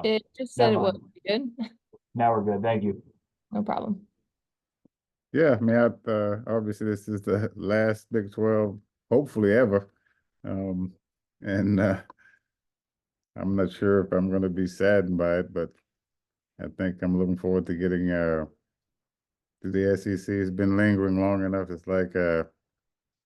It just said never it was mind. good. Now we're good. Thank you. No problem. Yeah, I mean, obviously this is the last Big 12, hopefully ever. And I'm not sure if I'm going to be saddened by it, but I think I'm looking forward to getting to the SEC. Has been lingering long enough. It's like a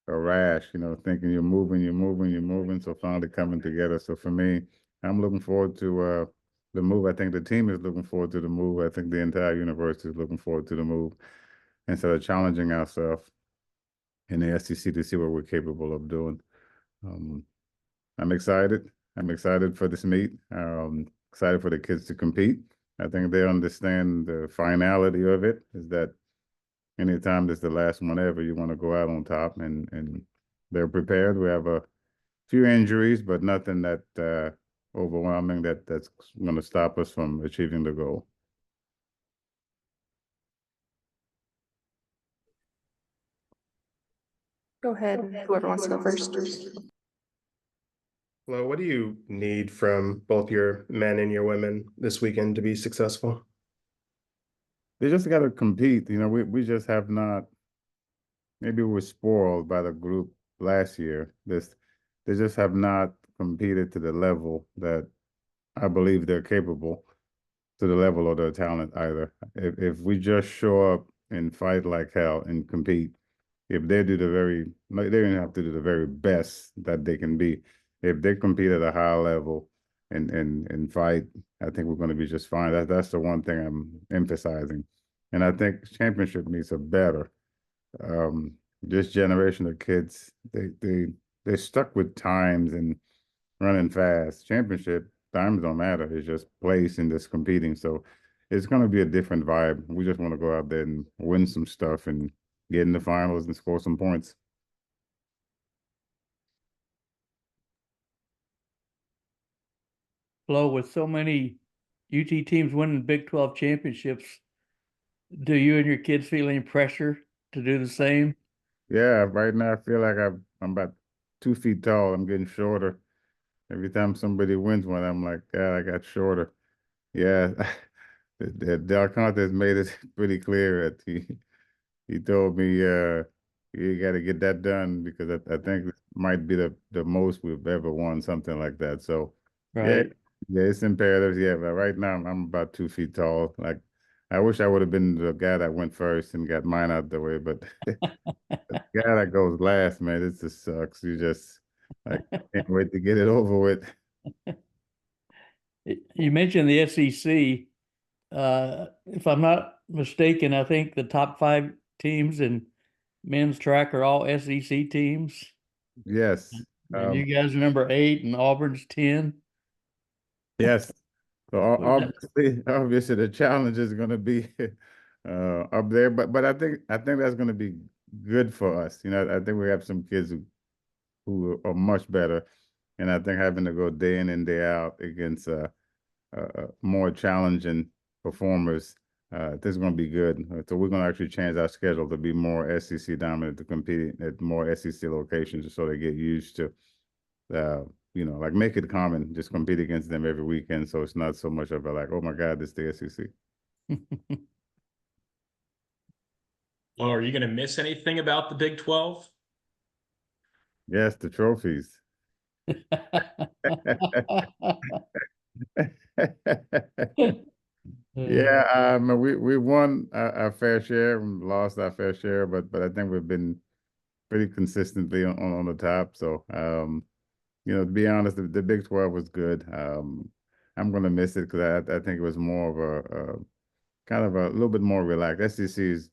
rash, thinking you're moving, you're moving, you're moving. So finally coming together. So for me, I'm looking forward to the move. I think the team is looking forward to the move. I think the entire university is looking forward to the move. Instead of challenging ourselves in the SEC to see what we're capable of doing. I'm excited. I'm excited for this meet. Excited for the kids to compete. I think they understand the finality of it is that anytime this is the last one ever, you want to go out on top, and they're prepared. We have a few injuries, but nothing that overwhelming that's going to stop us from achieving the goal. Go ahead, whoever wants to go first. Well, what do you need from both your men and your women this weekend to be successful? They just got to compete. We just have not. Maybe we were spoiled by the group last year. They just have not competed to the level that I believe they're capable, to the level of their talent either. If we just show up and fight like hell and compete, if they do they don't have to do the very best that they can be. If they compete at a high level and fight, I think we're going to be just fine. That's the one thing I'm emphasizing. And I think championship meets are better. This generation of kids, they're stuck with times and running fast. Championship times don't matter. It's just place and just competing. So it's going to be a different vibe. We just want to go out there and win some stuff and get in the finals and score some points. Flo, with so many UT teams winning Big 12 championships, do you and your kids feel any pressure to do the same? Yeah, right now I feel like I'm about 2 feet tall. I'm getting shorter. Every time somebody wins one, I'm like, yeah, I got shorter. Yeah, Del Conte has made it pretty clear that he told me you got to get that done because I think it might be the most we've ever won, something like that. So Right. yeah, it's imperative. Yeah, but right now I'm about 2 feet tall. Like I wish I would have been the guy that went first and got mine out the way, but the guy that goes last, man, it just sucks. You just like can't wait to get it over with. You mentioned the SEC. If I'm not mistaken, I think the top 5 teams in men's track are all SEC teams. Yes. And you guys are number 8 and Auburn's 10. Yes. So obviously the challenge is going to be up there, but I think that's going to be good for us. I think we have some kids who are much better, and I think having to go day in and day out against more challenging performers, this is going to be good. So we're going to actually change our schedule to be more SEC dominant, to compete at more SEC locations, so they get used to like make it common, just compete against them every weekend. So it's not so much of a like, oh my God, this is the SEC. Well, are you going to miss anything about the Big 12? Yes, the trophies. Yeah, we won our fair share, and lost our fair share, but I think we've been pretty consistently on the top. So to be honest, the Big 12 was good. I'm going to miss it because I think it was more of a kind of a little bit more relaxed. SEC is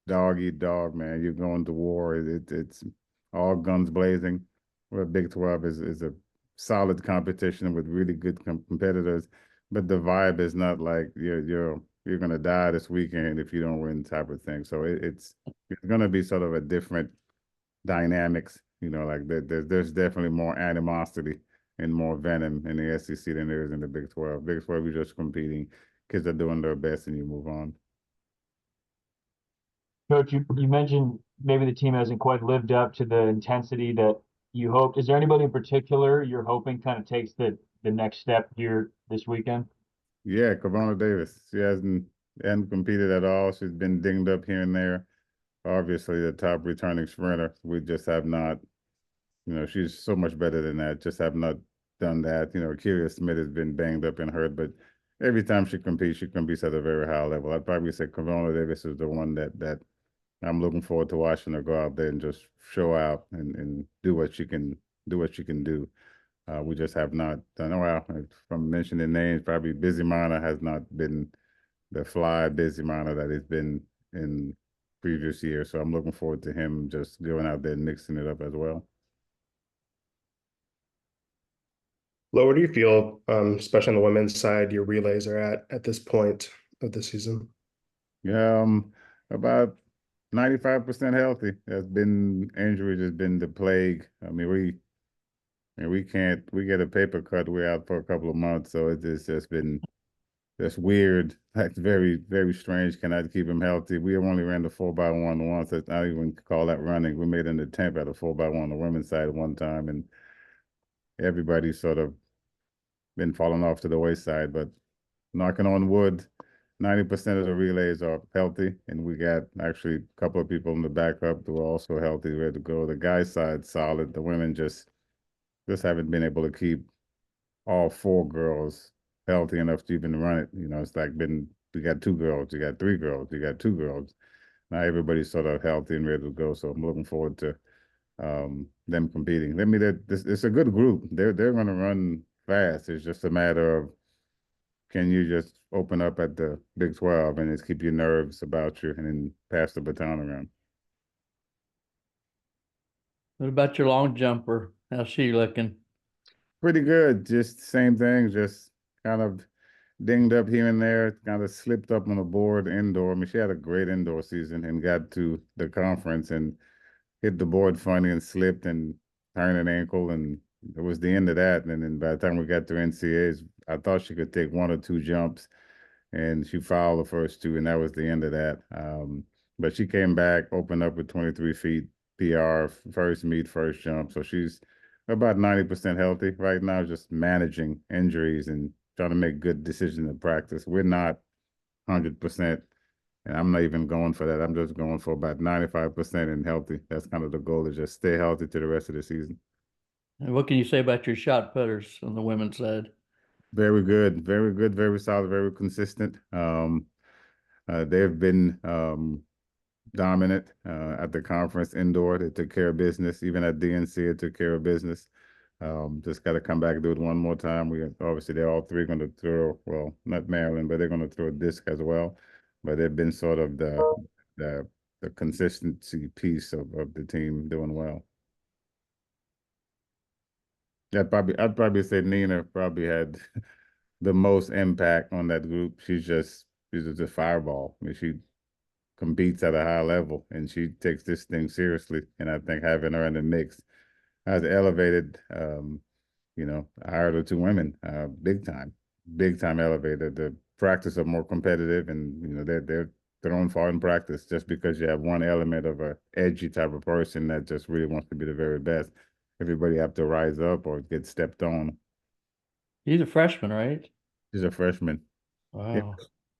dog eat dog, man. You're going to war. It's all guns blazing. Where Big 12 is a solid competition with really good competitors, but the vibe is not like you're going to die this weekend if you don't win type of thing. So it's going to be sort of a different dynamics. Like there's definitely more animosity and more venom in the SEC than there is in the Big 12. Big 12, you're just competing. Kids are doing their best, and you move on. Coach, you mentioned maybe the team hasn't quite lived up to the intensity that you hoped. Is there anybody in particular you're hoping kind of takes the next step here this weekend? Yeah, Corona Davis. She hasn't competed at all. She's been dinged up here and there. Obviously, the top returning sprinter. We just have not, she's so much better than that. Just have not done that. Keely Smith has been banged up and hurt, but every time she competes at a very high level. I'd probably say Corona Davis is the one that I'm looking forward to watching her go out there and just show out and do what she can do. We just have not done. Well, from mentioning names, probably Busy Mana has not been the fly Busy Mana that it's been in previous years. So I'm looking forward to him just going out there and mixing it up as well. Lo, where do you feel, especially on the women's side, your relays are at this point of the season? Yeah, about 95% healthy. Injuries has been the plague. I mean, we get a paper cut. We're out for a couple of months, so it's just been that's weird. Like very, very strange. Cannot keep him healthy. We only ran the 4x1 once. I don't even call that running. We made an attempt at a 4x1 on the women's side one time, and everybody sort of been falling off to the wayside. But knocking on wood, 90% of the relays are healthy, and we got actually a couple of people in the backup who are also healthy, ready to go. The guys' side solid. The women just haven't been able to keep all four girls healthy enough to even run it. It's like we got two girls, you got three girls, you got two girls. Now everybody's sort of healthy and ready to go. So I'm looking forward to them competing. I mean, it's a good group. They're going to run fast. It's just a matter of can you just open up at the Big 12 and just keep your nerves about you and then pass the baton around. What about your long jumper? How's she looking? Pretty good. Just same thing. Just kind of dinged up here and there. Kind of slipped up on the board indoor. I mean, she had a great indoor season and got to the conference and hit the board funny and slipped and turned an ankle, and it was the end of that. And then by the time we got to NCAAs, I thought she could take one or two jumps, and she fouled the first two, and that was the end of that. But she came back, opened up with 23 feet PR, first meet, first jump. So she's about 90% healthy right now, just managing injuries and trying to make good decisions in practice. We're not 100%. And I'm not even going for that. I'm just going for about 95% and healthy. That's kind of the goal, is just stay healthy to the rest of the season. And what can you say about your shot putters on the women's side? Very good, very solid, very consistent. They've been dominant at the conference indoor. They took care of business. Even at DNC, it took care of business. Just got to come back and do it one more time. Obviously they're all three going to throw, well, not Maryland, but they're going to throw a disc as well. But they've been sort of the consistency piece of the team doing well. Yeah, I'd probably say Nina probably had the most impact on that group. She's just a fireball. I mean, she competes at a high level and she takes this thing seriously. And I think having her in the mix has elevated, I hired the two women, big time elevated. The practice are more competitive, and they're thrown far in practice. Just because you have one element of a edgy type of person that just really wants to be the very best, everybody have to rise up or get stepped on. He's a freshman, right? She's a freshman. Wow. Yeah.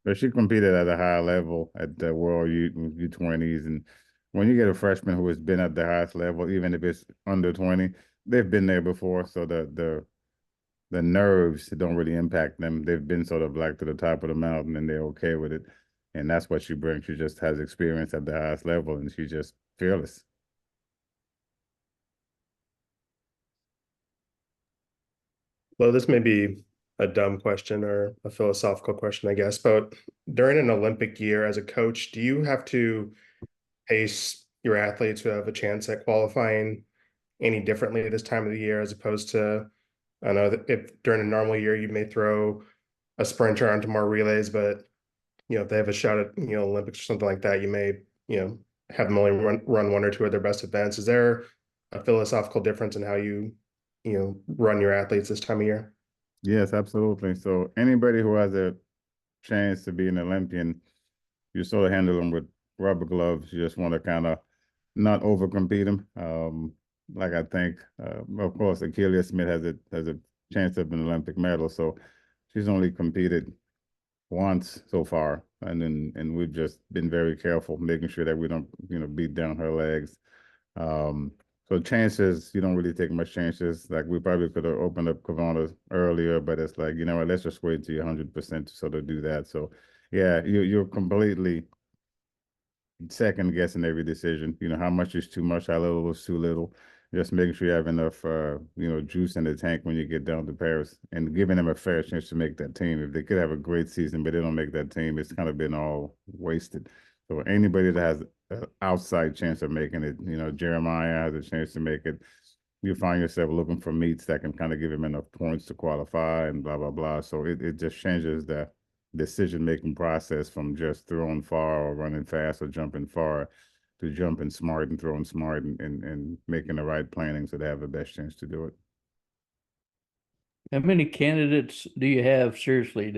But she competed at a high level at the World U20s, and when you get a freshman who has been at the highest level, even if it's under 20, they've been there before, so the nerves don't really impact them. They've been sort of like to the top of the mountain, and they're okay with it, and that's what she brings. She just has experience at the highest level, and she's just fearless. Well, this may be a dumb question or a philosophical question, I guess, but during an Olympic year as a coach, do you have to pace your athletes who have a chance at qualifying any differently this time of the year as opposed to, I know that if during a normal year you may throw a sprinter onto more relays, but if they have a shot at Olympics or something like that, you may have them only run one or two of their best events. Is there a philosophical difference in how you run your athletes this time of year? Yes, absolutely. So anybody who has a chance to be an Olympian, you sort of handle them with rubber gloves. You just want to kind of not overcompete them. Like I think, of course, Keely Smith has a chance of an Olympic medal, so she's only competed once so far, and we've just been very careful, making sure that we don't, beat down her legs. So chances, you don't really take much chances. Like we probably could have opened up Kavana earlier, but it's like, you know what, let's just wait till you're 100% to sort of do that. So yeah, you're completely second guessing every decision. How much is too much, how little is too little. Just making sure you have enough, juice in the tank when you get down to Paris, and giving them a fair chance to make that team. If they could have a great season, but they don't make that team, it's kind of been all wasted. So anybody that has an outside chance of making it, Jeremiah has a chance to make it. You find yourself looking for meets that can kind of give him enough points to qualify and blah, blah, blah. So it just changes the decision-making process from just throwing far or running fast or jumping far to jumping smart and throwing smart and making the right planning so they have the best chance to do it. How many candidates do you have seriously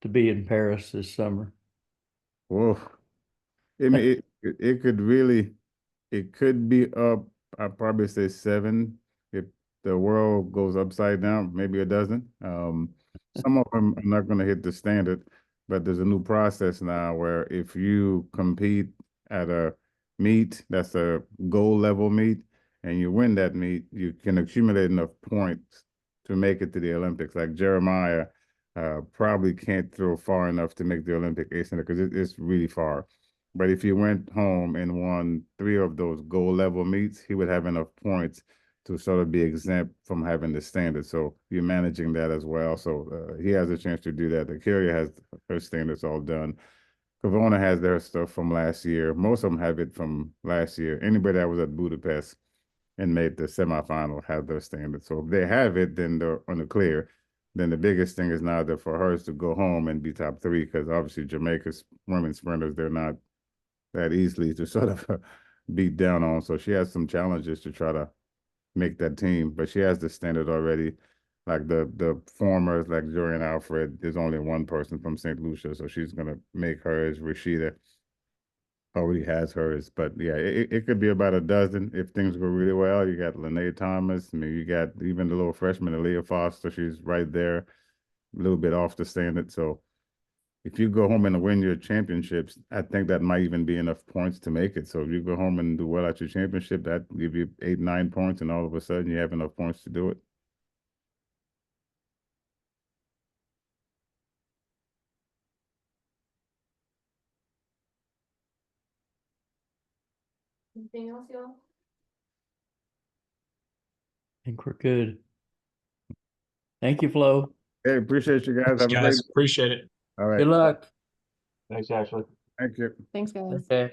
to be in Paris this summer? Whoa. I mean, it could really, it could be up, I'd probably say 7 if the world goes upside down, maybe a dozen. Some of them are not going to hit the standard, but there's a new process now where if you compete at a meet that's a goal level meet and you win that meet, you can accumulate enough points to make it to the Olympics. Like Jeremiah probably can't throw far enough to make the Olympic ace because it's really far. But if he went home and won 3 of those goal level meets, he would have enough points to sort of be exempt from having the standard. So you're managing that as well. So he has a chance to do that. The Kyria has her standards all done. Kavona has their stuff from last year. Most of them have it from last year. Anybody that was at Budapest and made the semifinal have their standards. So if they have it, then they're on the clear. Then the biggest thing is now that for her is to go home and be top 3, because obviously Jamaica's women sprinters, they're not that easily to sort of beat down on. So she has some challenges to try to make that team, but she has the standard already. Like the formers, like Jorian Alfred, there's only one person from St. Lucia, so she's gonna make hers. Rashida already has hers, but yeah, it could be about a dozen if things go really well. You got Lene Thomas, I mean, you got even the little freshman, Aaliyah Foster, she's right there, a little bit off the standard. So if you go home and win your championships, I think that might even be enough points to make it. So if you go home and do well at your championship, that give you 8, 9 points, and all of a sudden you have enough points to do it. Anything else, y'all? I think we're good. Thank you, Flo. Hey, appreciate you guys. Thanks, Have a great guys. Appreciate it. All right. Good luck. Thanks, Ashley. Thank you. Thanks, guys. Okay.